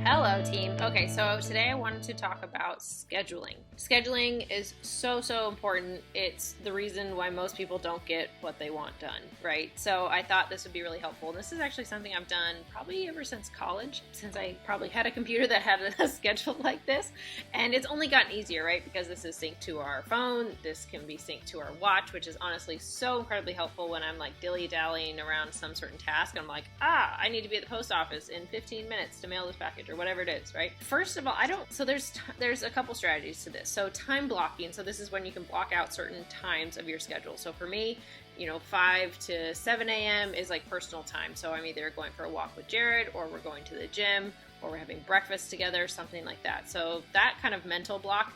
Hello, team. Okay, so today I wanted to talk about scheduling. Scheduling is so important. It's the reason why most people don't get what they want done, right? So I thought this would be really helpful. And this is actually something I've done probably ever since college, since I probably had a computer that had a schedule like this. And it's only gotten easier, right? Because this is synced to our phone. This can be synced to our watch, which is honestly so incredibly helpful when I'm like dilly-dallying around some certain task. I'm like, I need to be at the post office in 15 minutes to mail this package or whatever it is, right? First of all, so there's a couple strategies to this. So time blocking, so this is when you can block out certain times of your schedule. So for me, 5 to 7 a.m. is like personal time. So I'm either going for a walk with Jared, or we're going to the gym, or we're having breakfast together, something like that. So that kind of mental block,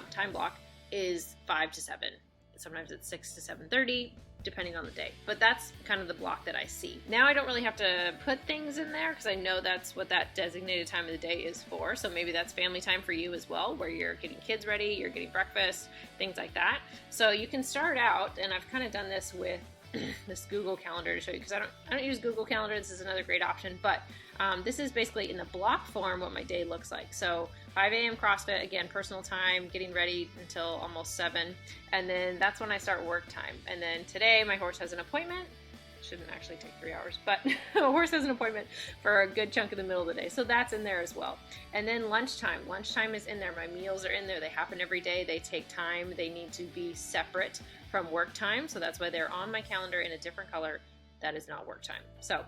time block, is 5 to 7. Sometimes it's 6 to 7:30, depending on the day. But that's kind of the block that I see. Now I don't really have to put things in there because I know that's what that designated time of the day is for. So maybe that's family time for you as well, where you're getting kids ready, you're getting breakfast, things like that. So you can start out, and I've kind of done this with this Google Calendar to show you, because I don't use Google Calendar. This is another great option, but this is basically in the block form what my day looks like. So 5 a.m. CrossFit, again, personal time, getting ready until almost 7, and then that's when I start work time. And then today my horse has an appointment. Shouldn't actually take 3 hours, but a horse has an appointment for a good chunk of the middle of the day, so that's in there as well. And then lunchtime is in there. My meals are in there. They happen every day. They take time. They need to be separate from work time, so that's why they're on my calendar in a different color. That is not work time. So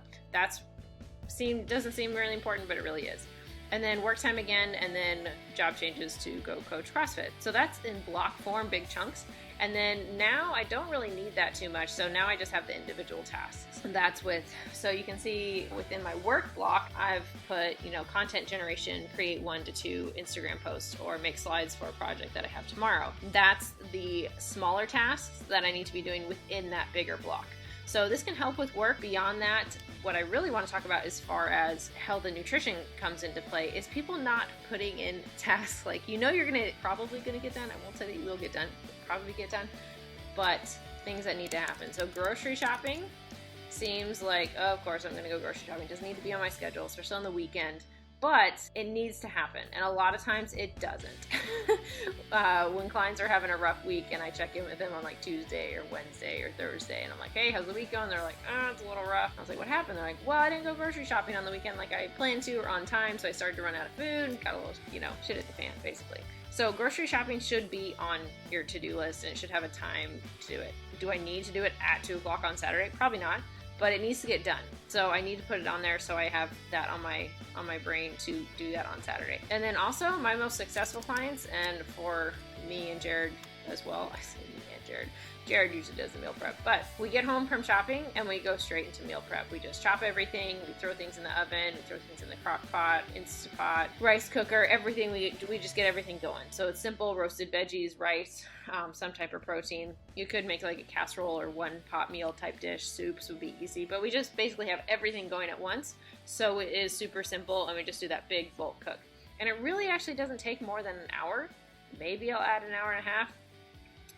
doesn't seem really important, but it really is. And then work time again, and then job changes to go coach CrossFit. So that's in block form, big chunks. And then now I don't really need that too much. So now I just have the individual tasks. And so you can see within my work block, I've put, content generation, create 1 to 2 Instagram posts, or make slides for a project that I have tomorrow. That's the smaller tasks that I need to be doing within that bigger block. So this can help with work. Beyond that, what I really want to talk about as far as health and nutrition comes into play is people not putting in tasks like, you're probably going to get done. I won't say that you will get done, you'll probably get done, but things that need to happen. So grocery shopping seems like, of course I'm going to go grocery shopping. It doesn't need to be on my schedule, especially on the weekend. But it needs to happen, and a lot of times it doesn't. When clients are having a rough week and I check in with them on like Tuesday or Wednesday or Thursday, and I'm like, hey, how's the week going? They're like, it's a little rough. I was like, what happened? They're like, well, I didn't go grocery shopping on the weekend like I planned to or on time, so I started to run out of food, got a little, shit at the fan, basically. So grocery shopping should be on your to-do list, and it should have a time to do it. Do I need to do it at 2 o'clock on Saturday? Probably not. But it needs to get done. So I need to put it on there so I have that on my brain to do that on Saturday. And then also my most successful clients, and for me and Jared as well, I say me and Jared usually does the meal prep, but we get home from shopping and we go straight into meal prep. We just chop everything, we throw things in the oven, we throw things in the crock pot, Instapot, rice cooker, everything. We just get everything going. So it's simple: roasted veggies, rice, some type of protein. You could make like a casserole or one pot meal type dish. Soups would be easy, but we just basically have everything going at once. So it is super simple, and we just do that big bulk cook. And it really actually doesn't take more than an hour. Maybe I'll add an hour and a half.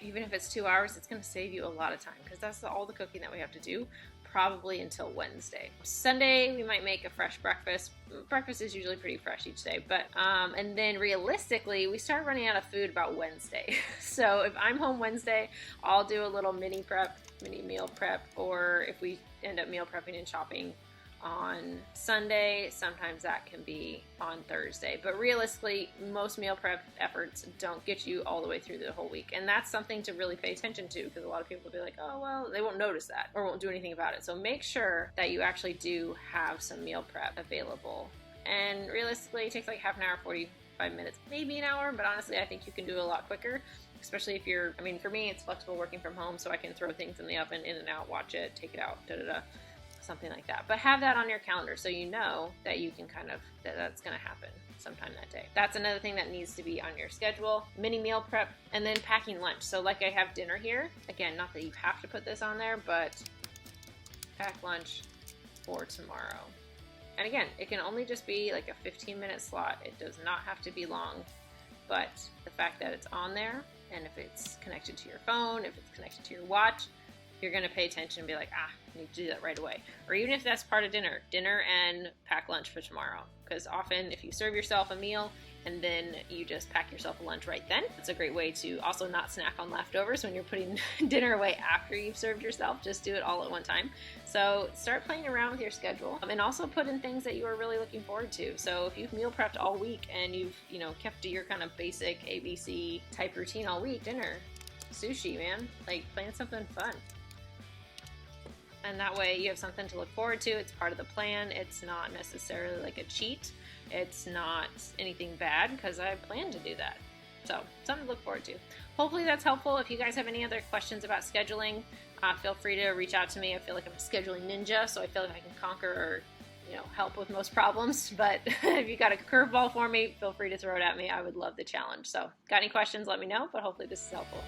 Even if it's 2 hours, it's going to save you a lot of time, because that's all the cooking that we have to do, probably until Wednesday. Sunday, we might make a fresh breakfast. Breakfast is usually pretty fresh each day, but and then realistically, we start running out of food about Wednesday. So if I'm home Wednesday, I'll do a little mini meal prep, or if we end up meal prepping and shopping on Sunday, sometimes that can be on Thursday. But realistically, most meal prep efforts don't get you all the way through the whole week. And that's something to really pay attention to, because a lot of people will be like, oh, well, they won't notice that or won't do anything about it. So make sure that you actually do have some meal prep available. And realistically, it takes like half an hour, 45 minutes, maybe an hour. But honestly, I think you can do it a lot quicker. Especially if for me, it's flexible working from home, so I can throw things in the oven, in and out, watch it, take it out, something like that. But have that on your calendar so you know that you can that's going to happen sometime that day. That's another thing that needs to be on your schedule. Mini meal prep, and then packing lunch. So like I have dinner here. Again, not that you have to put this on there, but pack lunch for tomorrow. And again, it can only just be like a 15-minute slot. It does not have to be long, but the fact that it's on there, and if it's connected to your phone, if it's connected to your watch, you're going to pay attention and be like, I need to do that right away. Or even if that's part of dinner and pack lunch for tomorrow. Because often if you serve yourself a meal and then you just pack yourself a lunch right then, it's a great way to also not snack on leftovers when you're putting dinner away after you've served yourself. Just do it all at one time. So start playing around with your schedule, and also put in things that you are really looking forward to. So if you've meal prepped all week and you've, kept to your kind of basic ABC type routine all week, dinner, sushi, man, like plan something fun. And that way you have something to look forward to. It's part of the plan. It's not necessarily like a cheat. It's not anything bad because I plan to do that. So something to look forward to. Hopefully that's helpful. If you guys have any other questions about scheduling, feel free to reach out to me. I feel like I'm a scheduling ninja, so I feel like I can conquer or help with most problems. But if you got a curveball for me, feel free to throw it at me. I would love the challenge. So got any questions, let me know, but hopefully this is helpful.